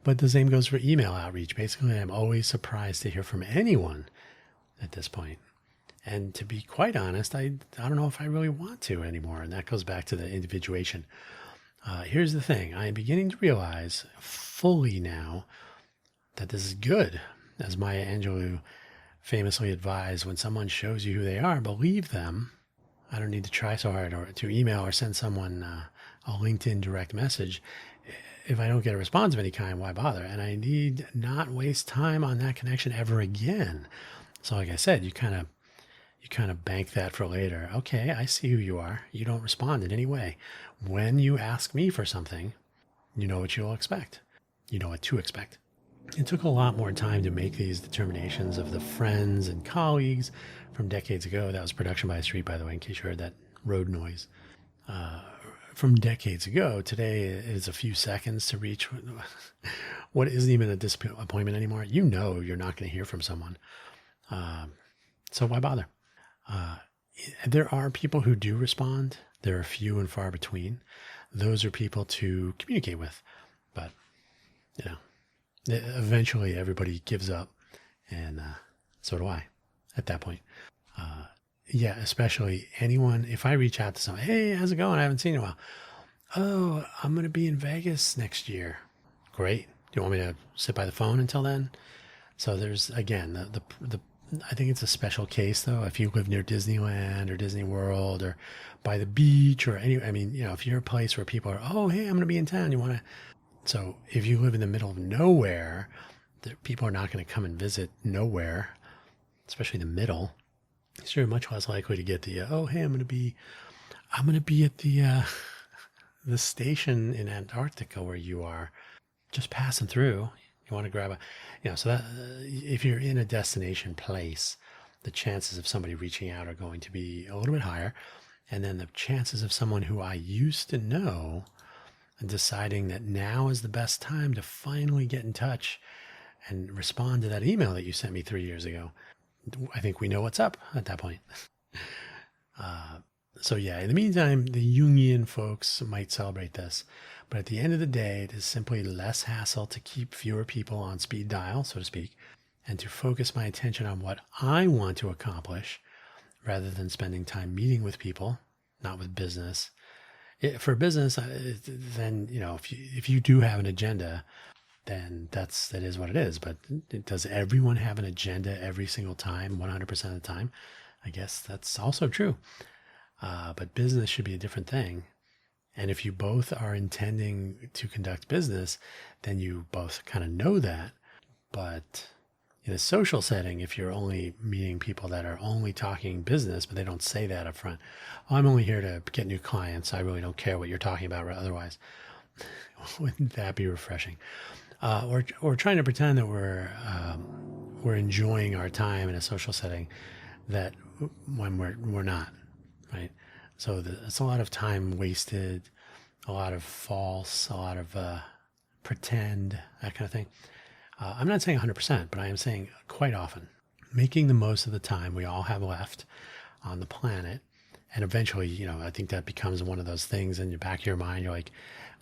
But the same goes for email outreach. Basically, I'm always surprised to hear from anyone at this point. And to be quite honest, I don't know if I really want to anymore. And that goes back to the individuation. Here's the thing. I am beginning to realize fully now that this is good. As Maya Angelou famously advised, when someone shows you who they are, believe them. I don't need to try so hard or to email or send someone a LinkedIn direct message. If I don't get a response of any kind, why bother? And I need not waste time on that connection ever again. So like I said, you kind of bank that for later. Okay, I see who you are. You don't respond in any way. When you ask me for something, you know what you'll expect. You know what to expect. It took a lot more time to make these determinations of the friends and colleagues from decades ago. That was production by the street, by the way, in case you heard that road noise. From decades ago, today it is a few seconds to reach what isn't even a disappointment anymore. You know you're not going to hear from someone. So why bother? There are people who do respond. There are few and far between. Those are people to communicate with. But, eventually everybody gives up. And so do I at that point. Especially anyone, if I reach out to someone, hey, how's it going? I haven't seen you in a while. Oh, I'm going to be in Vegas next year. Great. Do you want me to sit by the phone until then? So there's, again, the I think it's a special case, though. If you live near Disneyland or Disney World or by the beach or if you're a place where people are, oh, hey, I'm going to be in town. You want to? So if you live in the middle of nowhere, people are not going to come and visit nowhere, especially the middle. So you're much less likely to get the, oh, hey, I'm going to be at the station in Antarctica where you are, just passing through. You want to grab so that if you're in a destination place, the chances of somebody reaching out are going to be a little bit higher. And then the chances of someone who I used to know deciding that now is the best time to finally get in touch and respond to that email that you sent me 3 years ago. I think we know what's up at that point. In the meantime, the Jungian folks might celebrate this. But at the end of the day, it is simply less hassle to keep fewer people on speed dial, so to speak, and to focus my attention on what I want to accomplish rather than spending time meeting with people, not with business. For business, then, if you do have an agenda, then that is what it is. But does everyone have an agenda every single time, 100% of the time? I guess that's also true. But business should be a different thing. And if you both are intending to conduct business, then you both kind of know that. But in a social setting, if you're only meeting people that are only talking business, but they don't say that up front, I'm only here to get new clients. I really don't care what you're talking about otherwise. Wouldn't that be refreshing? Or trying to pretend that we're enjoying our time in a social setting that when we're not, right? So it's a lot of time wasted, a lot of false, a lot of pretend, that kind of thing. I'm not saying 100%, but I am saying quite often, making the most of the time we all have left on the planet. And eventually, I think that becomes one of those things in the back of your mind. You're like,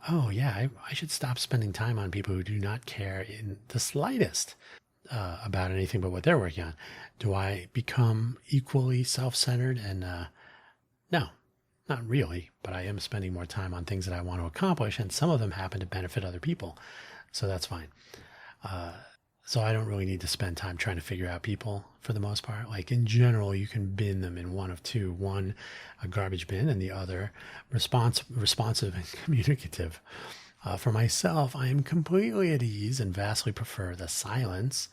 oh yeah, I should stop spending time on people who do not care in the slightest about anything but what they're working on. Do I become equally self-centered? And no, not really, but I am spending more time on things that I want to accomplish, and some of them happen to benefit other people. So that's fine. So I don't really need to spend time trying to figure out people for the most part. Like in general, you can bin them in one of two. One, a garbage bin, and the other responsive and communicative. For myself, I am completely at ease and vastly prefer the silence,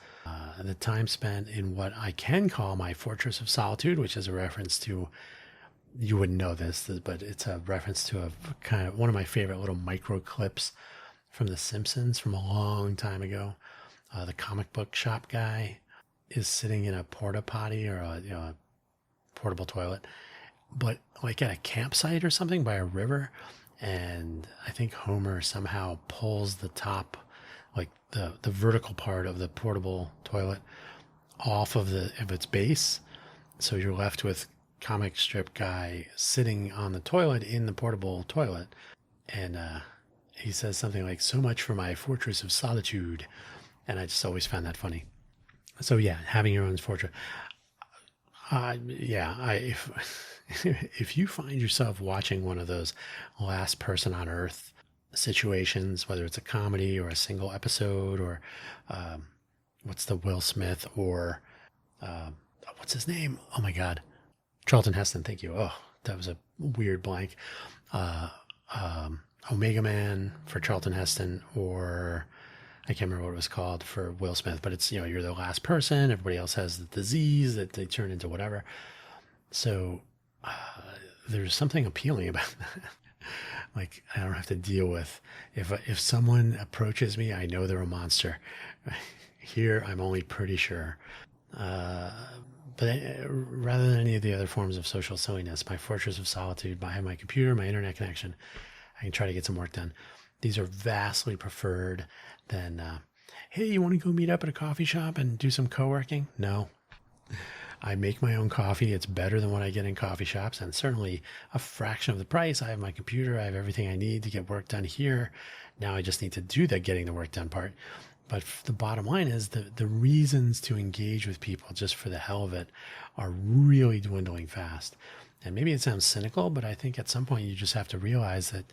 the time spent in what I can call my fortress of solitude, which is a reference to, you wouldn't know this, but it's a reference to a kind of one of my favorite little micro clips from The Simpsons from a long time ago. The comic book shop guy is sitting in a porta potty or a portable toilet, but like at a campsite or something by a river. And I think Homer somehow pulls the top, like the vertical part of the portable toilet off of its base. So you're left with comic strip guy sitting on the toilet in the portable toilet. And he says something like, "So much for my fortress of solitude." And I just always found that funny. So yeah, having your own fortress. If you find yourself watching one of those last person on earth situations, whether it's a comedy or a single episode or what's the Will Smith or what's his name? Oh my God. Charlton Heston. Thank you. Oh, that was a weird blank. Omega Man for Charlton Heston, or I can't remember what it was called for Will Smith, but it's, you're the last person. Everybody else has the disease that they turn into whatever. So there's something appealing about that. Like, I don't have to deal with, if someone approaches me, I know they're a monster. Here, I'm only pretty sure. But rather than any of the other forms of social silliness, my fortress of solitude, I have my computer, my internet connection, I can try to get some work done. These are vastly preferred than, hey, you want to go meet up at a coffee shop and do some co-working? No. I make my own coffee. It's better than what I get in coffee shops, and certainly a fraction of the price. I have my computer. I have everything I need to get work done here. Now I just need to do the getting the work done part. But the bottom line is the reasons to engage with people just for the hell of it are really dwindling fast. And maybe it sounds cynical, but I think at some point you just have to realize that,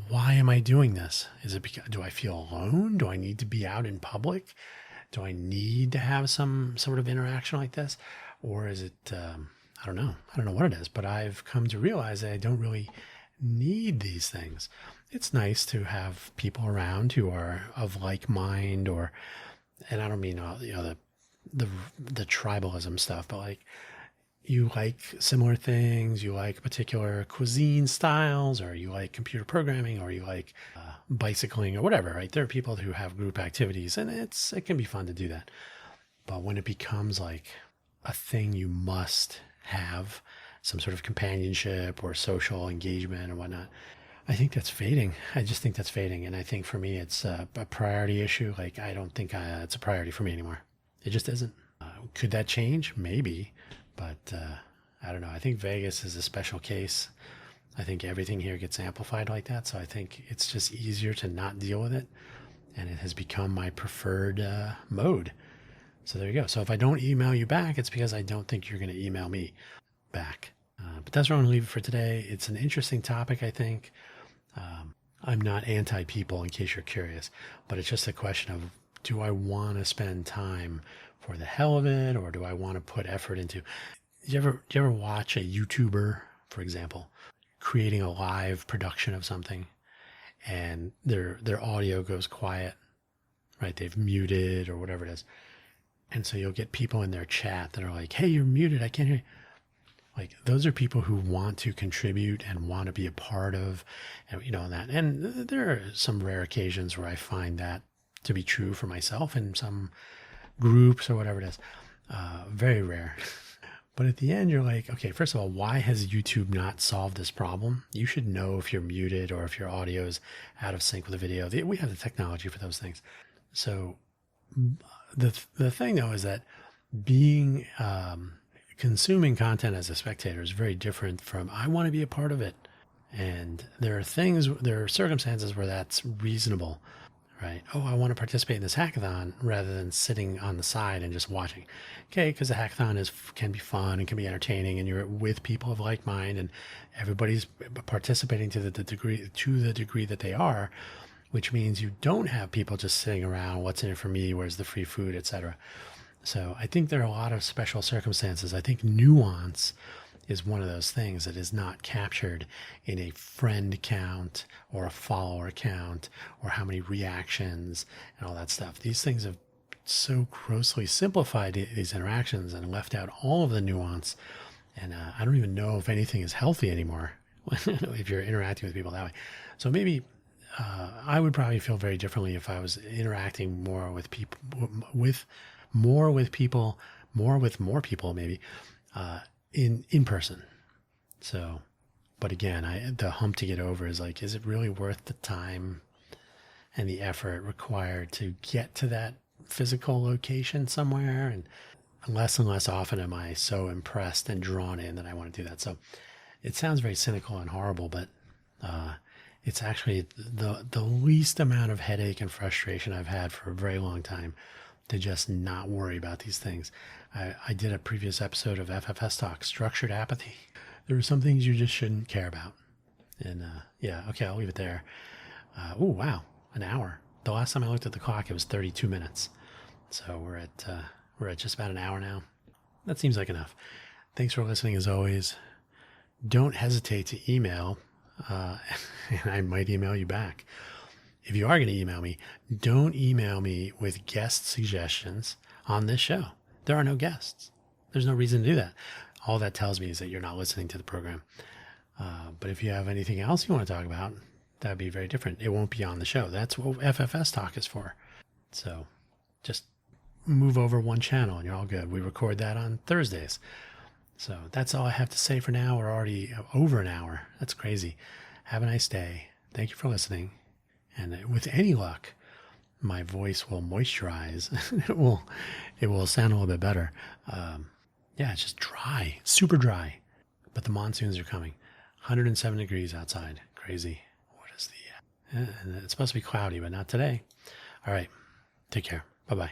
why am I doing this? Is it because, do I feel alone? Do I need to be out in public? Do I need to have some sort of interaction like this? Or is it, I don't know. I don't know what it is, but I've come to realize that I don't really need these things. It's nice to have people around who are of like mind, and I don't mean, the tribalism stuff, but like, you like similar things, you like particular cuisine styles, or you like computer programming, or you like bicycling or whatever, right? There are people who have group activities, and it can be fun to do that. But when it becomes like a thing you must have, some sort of companionship or social engagement or whatnot, I think that's fading. I just think that's fading. And I think for me, it's a priority issue. Like, I don't think it's a priority for me anymore. It just isn't. Could that change? Maybe. But I don't know. I think Vegas is a special case. I think everything here gets amplified like that. So I think it's just easier to not deal with it. And it has become my preferred mode. So there you go. So if I don't email you back, it's because I don't think you're going to email me back. But that's where I'm going to leave it for today. It's an interesting topic, I think. I'm not anti-people, in case you're curious. But it's just a question of, do I want to spend time for the hell of it, or do I want to put effort into? Do you ever watch a YouTuber, for example, creating a live production of something, and their audio goes quiet, right? They've muted or whatever it is, and so you'll get people in their chat that are like, "Hey, you're muted. I can't hear you." Like, those are people who want to contribute and want to be a part of, and that. And there are some rare occasions where I find that to be true for myself in some groups or whatever it is. Very rare. But at the end, you're like, okay, first of all, why has YouTube not solved this problem? You should know if you're muted or if your audio is out of sync with the video. We have the technology for those things. So the thing, though, is that being consuming content as a spectator is very different from, I want to be a part of it. And there are circumstances where that's reasonable. Right? Oh, I want to participate in this hackathon rather than sitting on the side and just watching. Okay, because the hackathon can be fun and can be entertaining, and you're with people of like mind, and everybody's participating to the degree that they are, which means you don't have people just sitting around. What's in it for me? Where's the free food, etc. So I think there are a lot of special circumstances. I think nuance is one of those things that is not captured in a friend count or a follower count or how many reactions and all that stuff. These things have so grossly simplified these interactions and left out all of the nuance. And I don't even know if anything is healthy anymore if you're interacting with people that way. So maybe I would probably feel very differently if I was interacting more with people, more with more people, maybe in person. So, but again, the hump to get over is like, is it really worth the time and the effort required to get to that physical location somewhere? And less often am I so impressed and drawn in that I want to do that. So it sounds very cynical and horrible, but it's actually the least amount of headache and frustration I've had for a very long time to just not worry about these things. I did a previous episode of FFS Talk, Structured Apathy. There are some things you just shouldn't care about. And yeah, okay, I'll leave it there. Oh, wow, an hour. The last time I looked at the clock, it was 32 minutes. So we're at just about an hour now. That seems like enough. Thanks for listening as always. Don't hesitate to email, and I might email you back. If you are going to email me, don't email me with guest suggestions on this show. There are no guests. There's no reason to do that. All that tells me is that you're not listening to the program. But if you have anything else you want to talk about, that would be very different. It won't be on the show. That's what FFS Talk is for. So just move over one channel and you're all good. We record that on Thursdays. So that's all I have to say for now. We're already over an hour. That's crazy. Have a nice day. Thank you for listening. And with any luck, my voice will moisturize. it will sound a little bit better. Yeah, it's just dry, super dry. But the monsoons are coming. 107 degrees outside. Crazy. What is and it's supposed to be cloudy, but not today. All right. Take care. Bye-bye.